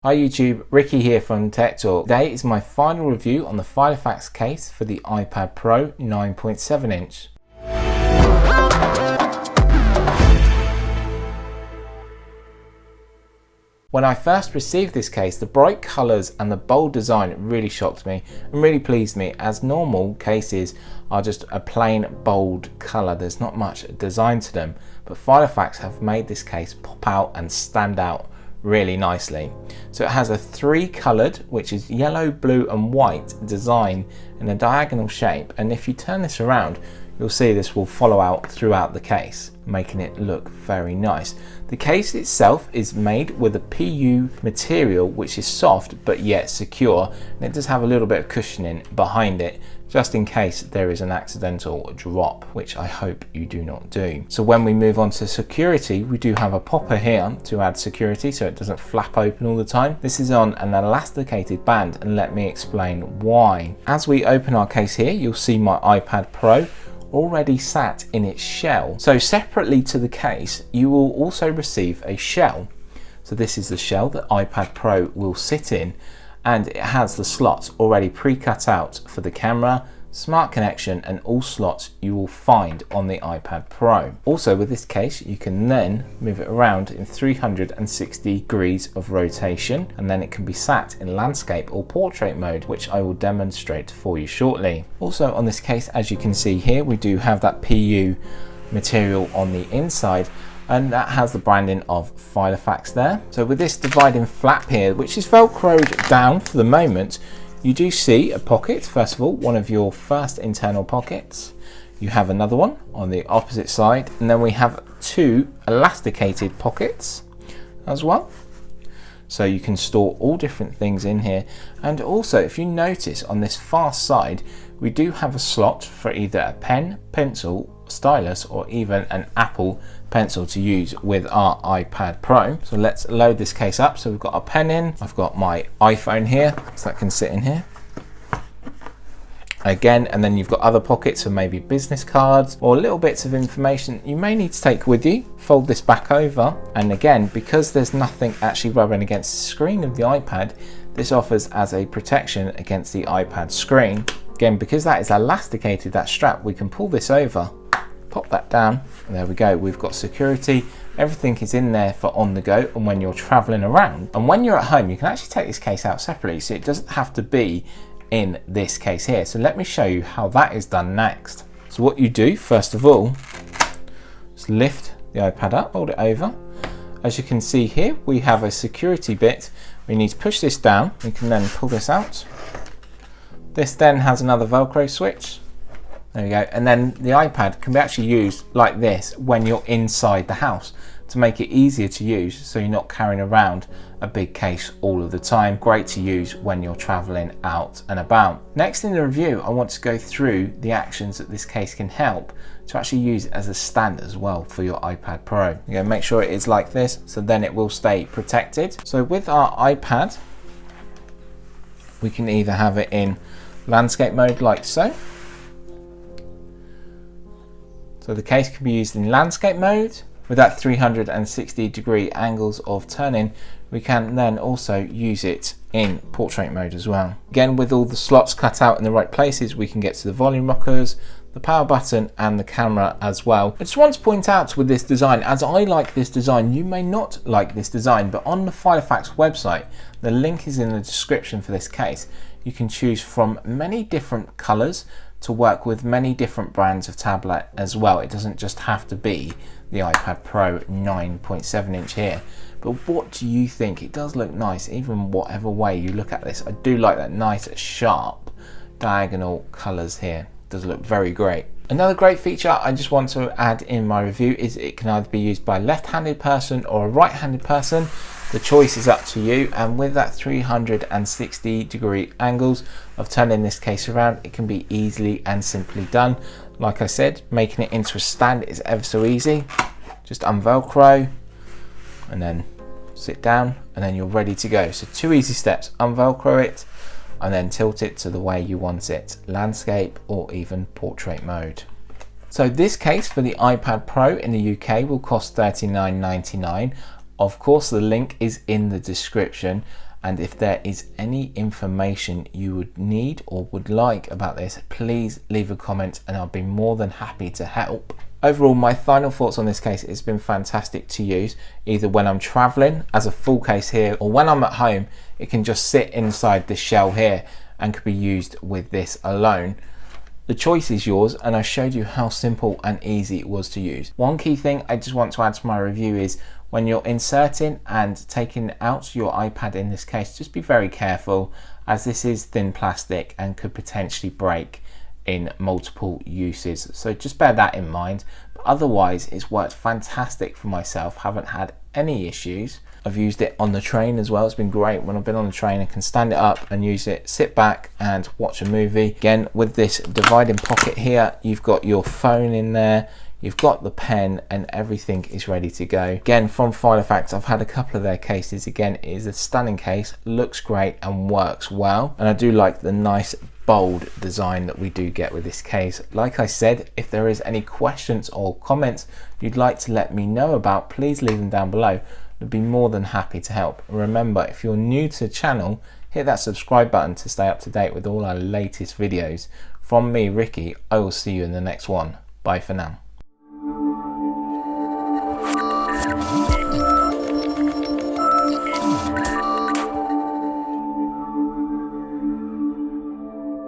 Hi YouTube, Ricky here from Tech Talk. Today is my final review on the FiloFax case for the iPad Pro 9.7 inch. When I first received this case, the bright colours and the bold design really shocked me and really pleased me, as normal cases are just a plain bold colour. There's not much design to them, but FiloFax have made this case pop out and stand out really nicely. So it has a three-coloured, which is yellow, blue and white design in a diagonal shape, and if you turn this around you'll see this will follow out throughout the case, making it look very nice. The case itself is made with a PU material which is soft but yet secure, and it does have a little bit of cushioning behind it just in case there is an accidental drop, which I hope you do not do. So when we move on to security, we do have a popper here to add security so it doesn't flap open all the time. This is on an elasticated band, and let me explain why. As we open our case here, you'll see my iPad Pro already sat in its shell. So separately to the case, you will also receive a shell. So this is the shell that iPad Pro will sit in, and it has the slots already pre-cut out for the camera, smart connection and all slots you will find on the iPad Pro. Also with this case you can then move it around in 360 degrees of rotation, and then it can be sat in landscape or portrait mode, which I will demonstrate for you shortly. Also on this case, as you can see here, we do have that PU material on the inside, and that has the branding of FiloFax there. So with this dividing flap here, which is velcroed down for the moment, you do see a pocket. First of all, one of your first internal pockets. You have another one on the opposite side, and then we have two elasticated pockets as well. So you can store all different things in here. And also, if you notice on this far side, we do have a slot for either a pen, pencil, stylus or even an Apple pencil to use with our iPad Pro. So let's load this case up. So we've got our pen in, I've got my iPhone here, so that can sit in here again, and then you've got other pockets for maybe business cards or little bits of information you may need to take with you. Fold this back over, and again, because there's nothing actually rubbing against the screen of the iPad, this offers as a protection against the iPad screen. Again, because that is elasticated, that strap, we can pull this over, pop that down, and there we go. We've got security. Everything is in there for on the go and when you're traveling around. And when you're at home, you can actually take this case out separately, so it doesn't have to be in this case here. So let me show you how that is done next. So what you do, first of all, is lift the iPad up, hold it over. As you can see here, we have a security bit. We need to push this down. We can then pull this out. This then has another Velcro switch. There we go. And then the iPad can be actually used like this when you're inside the house to make it easier to use, so you're not carrying around a big case all of the time. Great to use when you're traveling out and about. Next in the review, I want to go through the actions that this case can help to actually use it as a stand as well for your iPad Pro. You're going to make sure it is like this, so then it will stay protected. So with our iPad, we can either have it in landscape mode like so. So the case can be used in landscape mode. With that 360 degree angles of turning, we can then also use it in portrait mode as well. Again, with all the slots cut out in the right places, we can get to the volume rockers, the power button and the camera as well. I just want to point out with this design, as I like this design, you may not like this design, but on the FiloFax website, the link is in the description for this case. You can choose from many different colors to work with many different brands of tablet as well. It doesn't just have to be the iPad Pro 9.7 inch here. But what do you think? It does look nice, even whatever way you look at this. I do like that nice sharp diagonal colors here. It does look very great. Another great feature I just want to add in my review is it can either be used by a left-handed person or a right-handed person. The choice is up to you, and with that 360 degree angles of turning this case around, it can be easily and simply done. Like I said, making it into a stand is ever so easy. Just unvelcro and then sit down, and then you're ready to go. So two easy steps: unvelcro it and then tilt it to the way you want it, landscape or even portrait mode. So this case for the iPad Pro in the UK will cost $39.99. Of course, the link is in the description, And if there is any information you would need or would like about this, please leave a comment and I'll be more than happy to help. Overall, my final thoughts on this case, it's been fantastic to use either when I'm traveling as a full case here, or when I'm at home, it can just sit inside this shell here and could be used with this alone. The choice is yours, and I showed you how simple and easy it was to use. One key thing I just want to add to my review is when you're inserting and taking out your iPad in this case, just be very careful, as this is thin plastic and could potentially break in multiple uses. So just bear that in mind. But otherwise, it's worked fantastic for myself. Haven't had any issues. I've used it on the train as well. It's been great when I've been on the train. I can stand it up and use it, sit back and watch a movie. Again, with this dividing pocket here, you've got your phone in there, you've got the pen, and everything is ready to go. Again, from FiloFax, I've had a couple of their cases. Again, it is a stunning case, looks great and works well. And I do like the nice bold design that we do get with this case. Like I said, if there is any questions or comments you'd like to let me know about, please leave them down below. I'd be more than happy to help. And remember, if you're new to the channel, hit that subscribe button to stay up to date with all our latest videos. From me, Ricky, I will see you in the next one. Bye for now.